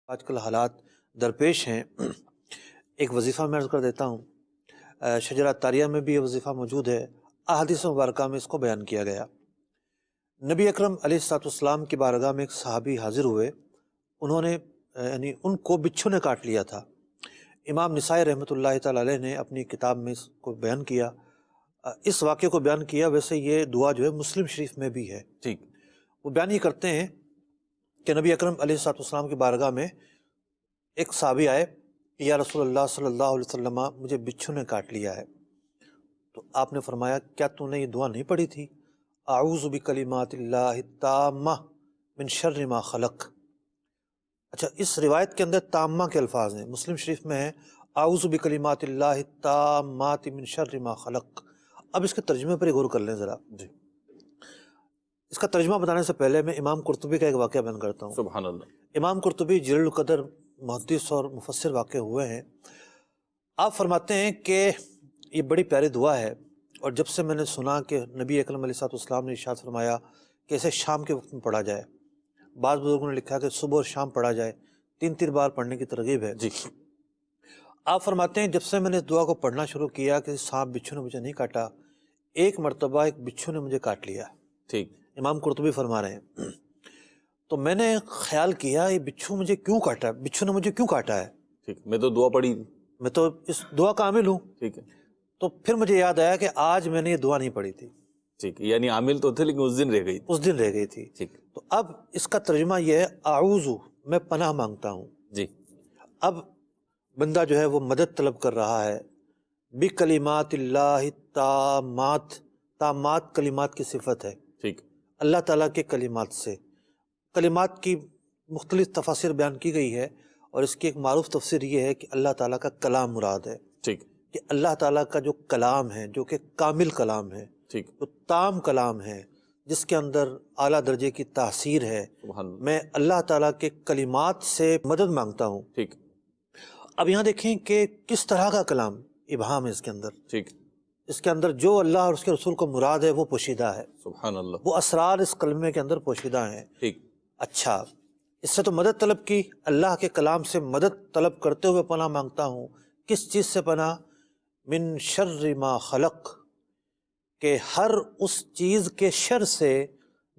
آج کل حالات درپیش ہیں، ایک وظیفہ میں عرض کر دیتا ہوں۔ شجرہ طاریہ میں بھی یہ وظیفہ موجود ہے، احادیث مبارکہ میں اس کو بیان کیا گیا۔ نبی اکرم علیہ الصلوۃ والسلام کی بارگاہ میں ایک صحابی حاضر ہوئے، انہوں نے یعنی ان کو بچھو نے کاٹ لیا تھا۔ امام نسائی رحمۃ اللہ تعالی علیہ نے اپنی کتاب میں اس کو بیان کیا، اس واقعے کو بیان کیا۔ ویسے یہ دعا جو ہے مسلم شریف میں بھی ہے۔ ٹھیک، وہ بیان یہ کرتے ہیں کہ نبی اکرم علیہ الصلوۃ والسلام کی بارگاہ میں ایک صحابی آئے کہ یا رسول اللہ صلی اللہ علیہ وسلم، مجھے بچھو نے کاٹ لیا ہے۔ تو آپ نے فرمایا، کیا تو نے یہ دعا نہیں پڑھی تھی؟ اعوذ بکلمات اللہ التامہ من شر ما خلق۔ اچھا، اس روایت کے اندر تامہ کے الفاظ ہیں، مسلم شریف میں ہے اعوذ بکلمات اللہ التامات من شر ما خلق۔ اب اس کے ترجمے پر غور کر لیں ذرا۔ جی، اس کا ترجمہ بتانے سے پہلے میں امام قرطبی کا ایک واقعہ بیان کرتا ہوں۔ سبحان اللہ۔ امام قرطبی جلیل القدر محدث اور مفسر واقع ہوئے ہیں۔ آپ فرماتے ہیں کہ یہ بڑی پیاری دعا ہے، اور جب سے میں نے سنا کہ نبی اکرم علیہ الصلوۃ والسلام نے ارشاد فرمایا کہ اسے شام کے وقت میں پڑھا جائے، بعض بزرگوں نے لکھا کہ صبح اور شام پڑھا جائے، 3 بار پڑھنے کی ترغیب ہے۔ جی، آپ فرماتے ہیں جب سے میں نے اس دعا کو پڑھنا شروع کیا کہ سانپ بچھو نے مجھے نہیں کاٹا، ایک مرتبہ ایک بچھو نے مجھے کاٹ لیا۔ ٹھیک، امام قرطبی فرما رہے ہیں، تو میں نے خیال کیا یہ بچھو مجھے کیوں کاٹا، بچھو نے مجھے کیوں کاٹا ہے؟ ٹھیک، میں تو دعا پڑھی، میں تو اس دعا کا عامل ہوں۔ ٹھیک ہے، تو پھر مجھے یاد آیا کہ آج میں نے یہ دعا نہیں پڑھی تھی۔ ٹھیک، یعنی عامل تو تھے لیکن اس دن رہ گئی، اس دن رہ گئی تھی۔ ٹھیک، تو اب اس کا ترجمہ یہ ہے اعوذ، میں پناہ مانگتا ہوں۔ جی، اب بندہ جو ہے وہ مدد طلب کر رہا ہے بکلمات اللہ التامات، تامات کلمات کی صفت ہے۔ ٹھیک، اللہ تعالیٰ کے کلمات سے، کلمات کی مختلف تفاسیر بیان کی گئی ہے، اور اس کی ایک معروف تفسیر یہ ہے کہ اللہ تعالیٰ کا کلام مراد ہے۔ ٹھیک، کہ اللہ تعالیٰ کا جو کلام ہے، جو کہ کامل کلام ہے، ٹھیک، جو تام کلام ہے، جس کے اندر اعلیٰ درجے کی تاثیر ہے، سبحان اللہ، میں اللہ تعالیٰ کے کلمات سے مدد مانگتا ہوں۔ ٹھیک، اب یہاں دیکھیں کہ کس طرح کا کلام، ابہام ہے اس کے اندر۔ ٹھیک، اس کے اندر جو اللہ اور اس کے رسول کو مراد ہے وہ پوشیدہ ہے، سبحان اللہ، وہ اسرار اس کلمے کے اندر پوشیدہ ہیں۔ ٹھیک، اچھا، اس سے تو مدد طلب کی، اللہ کے کلام سے مدد طلب کرتے ہوئے پناہ مانگتا ہوں۔ کس چیز سے پناہ؟ من شر ما خلق، کہ ہر اس چیز کے شر سے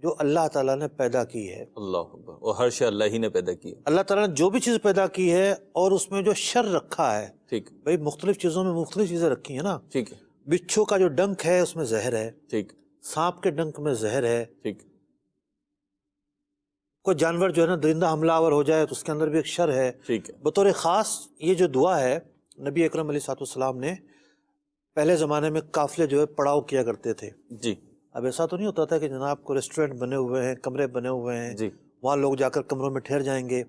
جو اللہ تعالیٰ نے پیدا کی ہے۔ اللہ اکبر، اور ہر شے اللہ ہی نے پیدا کی ہے۔ اللہ تعالیٰ نے جو بھی چیز پیدا کی ہے اور اس میں جو شر رکھا ہے، ٹھیک، بھئی مختلف چیزوں میں مختلف چیزیں رکھی ہیں نا۔ ٹھیک ہے، بچھو کا جو ڈنک ہے اس میں زہر ہے، ٹھیک، سانپ کے ڈنک میں زہر ہے، ٹھیک، کوئی جانور جو ہے نا درندہ حملہ آور ہو جائے تو اس کے اندر بھی ایک شر ہے۔ ٹھیک ہے، بطور خاص یہ جو دعا ہے، نبی اکرم علیہ الصلوۃ والسلام نے پہلے زمانے میں قافلے جو ہے پڑاؤ کیا کرتے تھے۔ جی، اب ایسا تو نہیں ہوتا تھا کہ جناب کو ریسٹورنٹ بنے ہوئے ہیں، کمرے بنے ہوئے ہیں، جی، وہاں لوگ جا کر کمروں میں ٹھہر جائیں گے،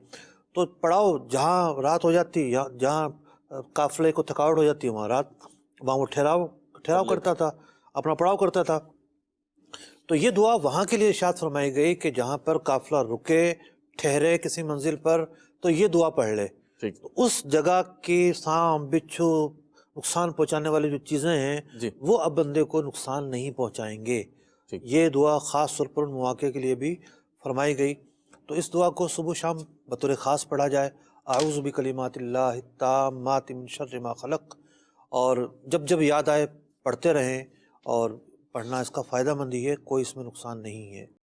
تو پڑاؤ جہاں رات ہو جاتی، جہاں قافلے کو تھکاوٹ ہو جاتی وہاں رات، وہاں وہ ٹھہراؤ کرتا تھا، اپنا پڑاؤ کرتا تھا۔ تو یہ دعا وہاں کے لیے ارشاد فرمائی گئی کہ جہاں پر قافلہ رکے، ٹھہرے کسی منزل پر، تو یہ دعا پڑھ لے۔ ٹھیک، تو اس جگہ کی سانپ، بچھو، نقصان پہنچانے والی جو چیزیں ہیں جی، وہ اب بندے کو نقصان نہیں پہنچائیں گے۔ ٹھیک، یہ دعا خاص طور پر ان مواقع کے لیے بھی فرمائی گئی۔ تو اس دعا کو صبح شام بطور خاص پڑھا جائے، اعوذ بکلمات اللہ التامات من شر ما خلق، اور جب جب یاد آئے پڑھتے رہیں، اور پڑھنا اس کا فائدہ مند ہی ہے، کوئی اس میں نقصان نہیں ہے۔